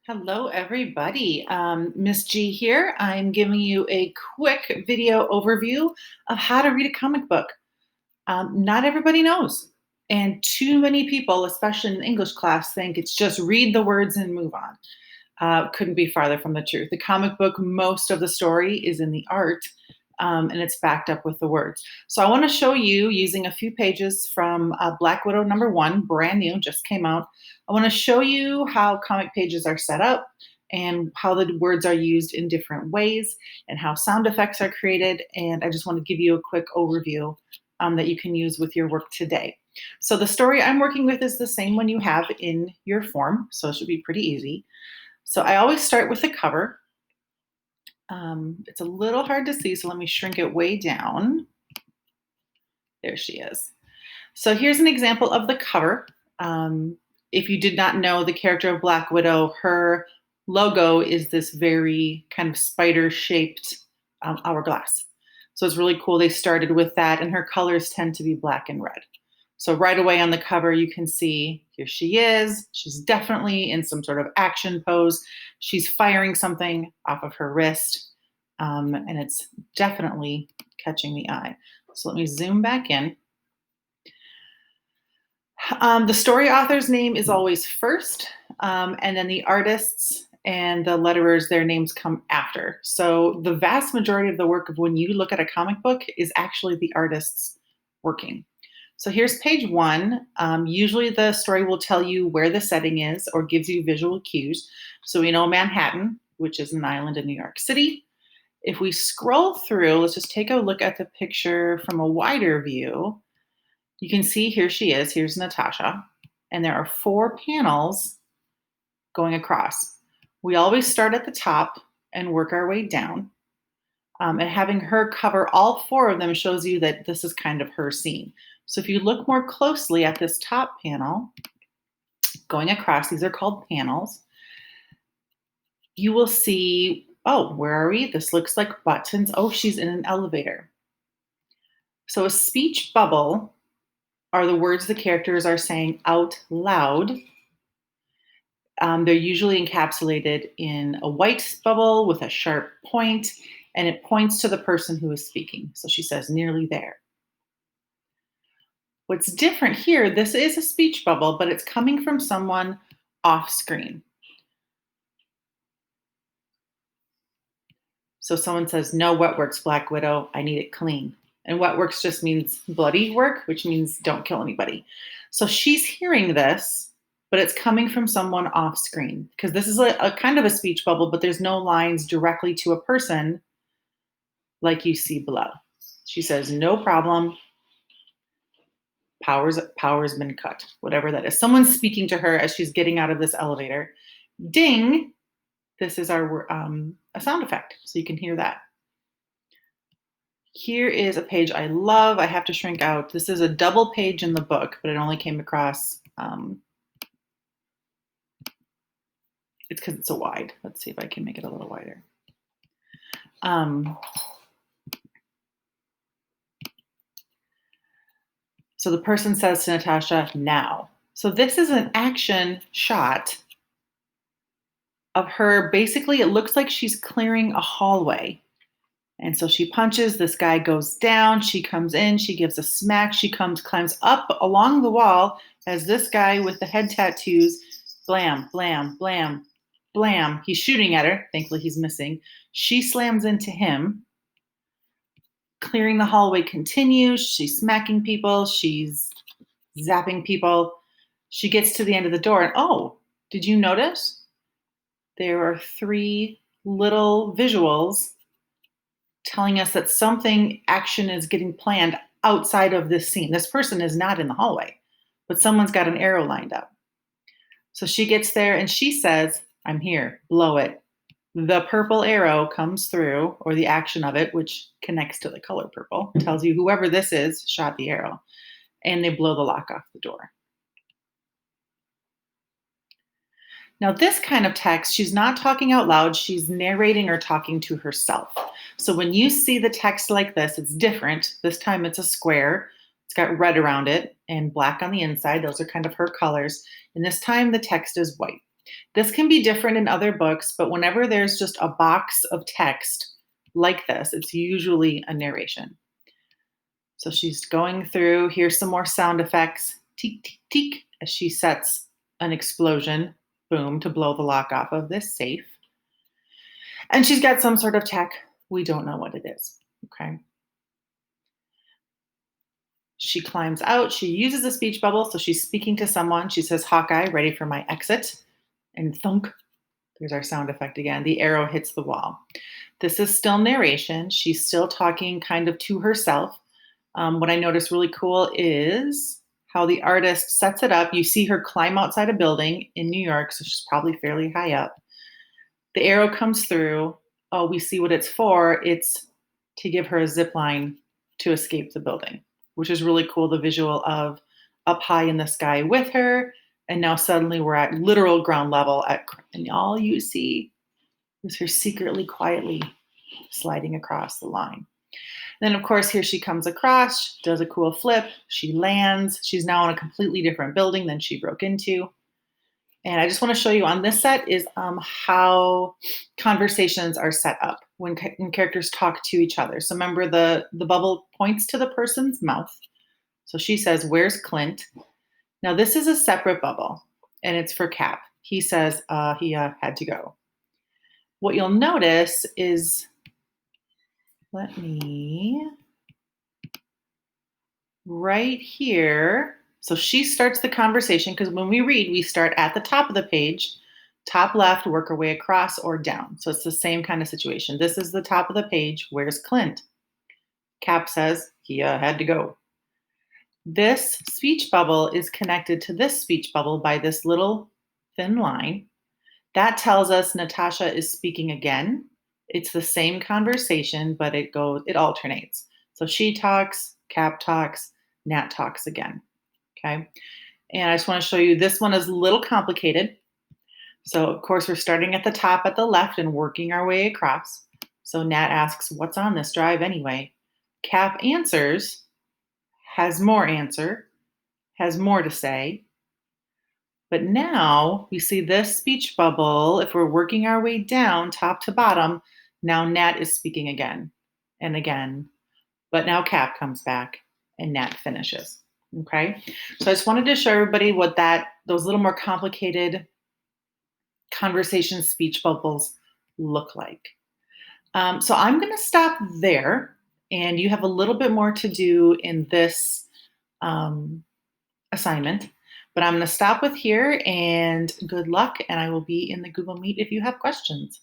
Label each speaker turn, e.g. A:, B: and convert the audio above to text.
A: Hello, everybody. Miss G here. I'm giving you a quick video overview of how to read a comic book. Not everybody knows, and too many people, especially in English class, think it's just read the words and move on. Couldn't be farther from the truth. The comic book, most of the story is in the art, and it's backed up with the words. So I want to show you using a few pages from Black Widow #1, brand new, just came out. I want to show you how comic pages are set up and how the words are used in different ways and how sound effects are created. And I just want to give you a quick overview that you can use with your work today. So the story I'm working with is the same one you have in your form, so it should be pretty easy. So I always start with the cover. It's a little hard to see, so let me shrink it way down. There she is. So here's an example of the cover. If you did not know the character of Black Widow, her logo is this very kind of spider-shaped hourglass. So it's really cool. They started with that, and her colors tend to be black and red. So right away on the cover, you can see here she is. She's definitely in some sort of action pose. She's firing something off of her wrist, and it's definitely catching the eye. So let me zoom back in. The story author's name is always first, and then the artists and the letterers, their names come after. So the vast majority of the work of when you look at a comic book is actually the artists working. So here's page 1. Usually the story will tell you where the setting is or gives you visual cues. So we know Manhattan, which is an island in New York City. If we scroll through, let's just take a look at the picture from a wider view. You can see here she is. Here's Natasha. And there are 4 panels going across. We always start at the top and work our way down. And having her cover all 4 of them shows you that this is kind of her scene. So if you look more closely at this top panel, going across, these are called panels, you will see, oh, where are we? This looks like buttons. Oh, she's in an elevator. So a speech bubble are the words the characters are saying out loud. They're usually encapsulated in a white bubble with a sharp point, and it points to the person who is speaking. So she says, nearly there. What's different here, this is a speech bubble, but it's coming from someone off screen. So someone says, no wet works, Black Widow, I need it clean. And wet works just means bloody work, which means don't kill anybody. So she's hearing this, but it's coming from someone off screen because this is a kind of a speech bubble, but there's no lines directly to a person like you see below. She says, no problem. Power's been cut, whatever that is. Someone's speaking to her as she's getting out of this elevator. Ding. This is our a sound effect, so you can hear that. Here is a page I love. I have to shrink out. This is a double page in the book, but it only came across. It's because it's so wide. Let's see if I can make it a little wider. So the person says to Natasha, now. So this is an action shot of her. Basically, it looks like she's clearing a hallway. And so she punches, this guy goes down, she comes in, she gives a smack, she climbs up along the wall as this guy with the head tattoos, blam, blam, blam, blam. He's shooting at her. Thankfully, he's missing. She slams into him. Clearing the hallway continues. She's smacking people. She's zapping people. She gets to the end of the door and, oh, did you notice? There are 3 little visuals telling us that action is getting planned outside of this scene. This person is not in the hallway, but someone's got an arrow lined up. So she gets there and she says, I'm here, blow it. The purple arrow comes through, or the action of it, which connects to the color purple, tells you whoever this is shot the arrow, and they blow the lock off the door. Now, this kind of text, she's not talking out loud, she's narrating or talking to herself. So when you see the text like this, it's different. This time it's a square. It's got red around it and black on the inside. Those are kind of her colors. And this time the text is white. This can be different in other books, but whenever there's just a box of text like this, it's usually a narration. So she's going through, here's some more sound effects, teek, teek, teek, as she sets an explosion, boom, to blow the lock off of this safe. And she's got some sort of tech. We don't know what it is, okay? She climbs out. She uses a speech bubble, so she's speaking to someone. She says, Hawkeye, ready for my exit. And thunk, there's our sound effect again. The arrow hits the wall. This is still narration. She's still talking kind of to herself. What I noticed really cool is how the artist sets it up. You see her climb outside a building in New York, so she's probably fairly high up. The arrow comes through. Oh, we see what it's for. It's to give her a zip line to escape the building, which is really cool. The visual of up high in the sky with her, and now suddenly we're at literal ground level, and all you see is her secretly, quietly sliding across the line. Then, of course, here she comes across, does a cool flip, she lands. She's now in a completely different building than she broke into. And I just want to show you on this set is how conversations are set up when characters talk to each other. So remember the bubble points to the person's mouth. So she says, where's Clint? Now this is a separate bubble and it's for Cap. He says he had to go. What you'll notice is, let me, right here, so she starts the conversation because when we read, we start at the top of the page, top left, work our way across or down. So it's the same kind of situation. This is the top of the page. Where's Clint? Cap says he had to go. This speech bubble is connected to this speech bubble by this little thin line. That tells us Natasha is speaking again. It's the same conversation, but it alternates. So she talks, Cap talks, Nat talks again. Okay. And I just want to show you, this one is a little complicated. So of course we're starting at the top at the left and working our way across. So Nat asks, what's on this drive anyway? Cap answers, has more answer, has more to say. But now we see this speech bubble. If we're working our way down, top to bottom, now Nat is speaking again and again. But now Cap comes back and Nat finishes. Okay, so I just wanted to show everybody what those little more complicated conversation speech bubbles look like. So I'm going to stop there, and you have a little bit more to do in this assignment, but I'm going to stop with here, and good luck, and I will be in the Google Meet if you have questions.